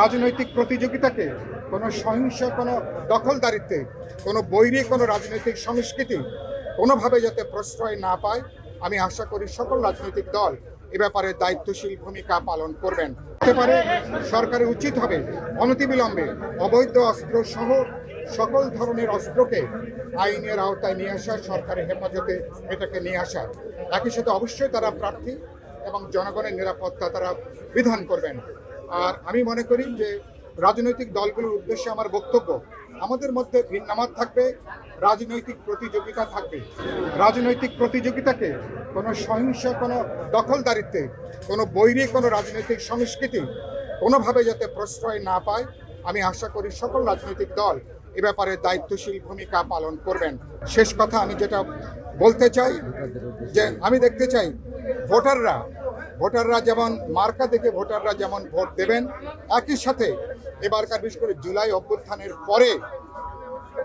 রাজনৈতিক প্রতিযোগিতাকে, কোনো সহিংস কোনো দখলদারিত্বে, কোনো বৈরী কোনো রাজনৈতিক সংস্কৃতি কোনোভাবে যাতে প্রশ্রয় না পায়, আমি আশা করি সকল রাজনৈতিক দল এ ব্যাপারে দায়িত্বশীল ভূমিকা পালন করবেন। হতে পারে সরকারের উচিত হবে অনতিবিলম্বে অবৈধ অস্ত্র সহ সকল ধরনের অস্ত্রকে আইনের আওতায় নিয়ে আসা, সরকারের হেফাজতে এটাকে নিয়ে আসা। একই সাথে অবশ্যই তারা প্রার্থী এবং জনগণের নিরাপত্তা তারা বিধান করবেন। আর আমি মনে করি যে রাজনৈতিক দলগুলোর উদ্দেশ্যে আমার বক্তব্য, আমাদের মধ্যে ভিন্নমত থাকবে, রাজনৈতিক প্রতিযোগিতা থাকবে। রাজনৈতিক প্রতিযোগিতাকে কোনো সহিংস কোনো দখলদারিত্বে, কোনো বৈরী কোনো রাজনৈতিক সংস্কৃতি কোনোভাবে যাতে প্রশ্রয় না পায়, আমি আশা করি সকল রাজনৈতিক দল এ ব্যাপারে দায়িত্বশীল ভূমিকা পালন করবেন। শেষ কথা আমি যেটা বলতে চাই যে আমি দেখতে চাই ভোটাররা যেমন মার্কা দেখে ভোটাররা যেমন ভোট দেবেন, একই সাথে এবারকার বিশেষ করে জুলাই অভ্যুত্থানের পরে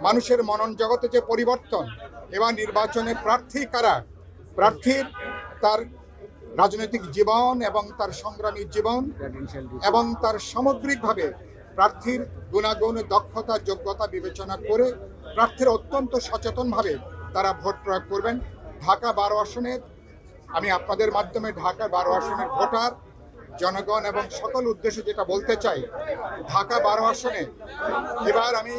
মানুষের মনন জগতে যে পরিবর্তন, এবার নির্বাচনে প্রার্থী কারা, প্রার্থীর তার রাজনৈতিক জীবন এবং তার সংগ্রামী জীবন এবং তার সামগ্রিকভাবে প্রার্থীর গুণাগুণ, দক্ষতা, যোগ্যতা বিবেচনা করে প্রার্থীরা অত্যন্ত সচেতনভাবে তারা ভোট প্রয়োগ করবেন। ঢাকা 12 আসনের আমি আপনাদের মাধ্যমে ঢাকা 12 আসনের ভোটার, জনগণ এবং সকল উদ্দেশ্যে যেটা বলতে চাই, ঢাকা 12 আসনে এবার আমি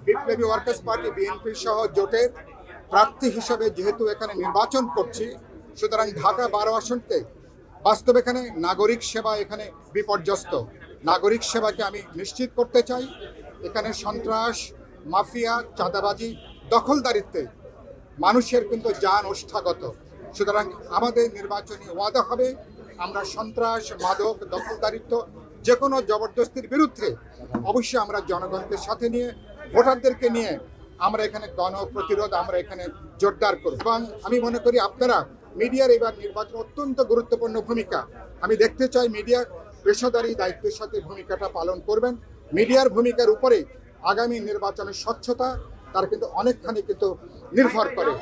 বিপ্লবী ওয়ার্কার্স পার্টি বিএনপি সহ জোটের প্রার্থী হিসাবে যেহেতু এখানে নির্বাচন করছি, সুতরাং ঢাকা 12 আসনকে বাস্তবে এখানে নাগরিক সেবা এখানে বিপর্যস্ত। নাগরিক সেবাকে আমি নিশ্চিত করতে চাই। এখানে সন্ত্রাস, মাফিয়া, চাঁদাবাজি, দখলদারিত্বে মানুষের কিন্তু জান ওষ্ঠাগত। সুতরাং আমাদের নির্বাচনী ওয়াদা হবে, আমরা সন্ত্রাস, মাদক, দখলদারিত্ব যে কোনো জবরদস্তির বিরুদ্ধে অবশ্যই আমরা জনগণকে সাথে নিয়ে, ভোটারদেরকে নিয়ে আমরা এখানে গণপ্রতিরোধ আমরা এখানে জোরদার করব। এবং আমি মনে করি আপনারা মিডিয়ার এবার নির্বাচন অত্যন্ত গুরুত্বপূর্ণ ভূমিকা। আমি দেখতে চাই মিডিয়া পেশাদারি দায়িত্বের সাথে ভূমিকাটা পালন করবেন। মিডিয়ার ভূমিকার উপরে আগামী নির্বাচনের স্বচ্ছতা তার কিন্তু অনেকখানি কিন্তু নির্ভর করে।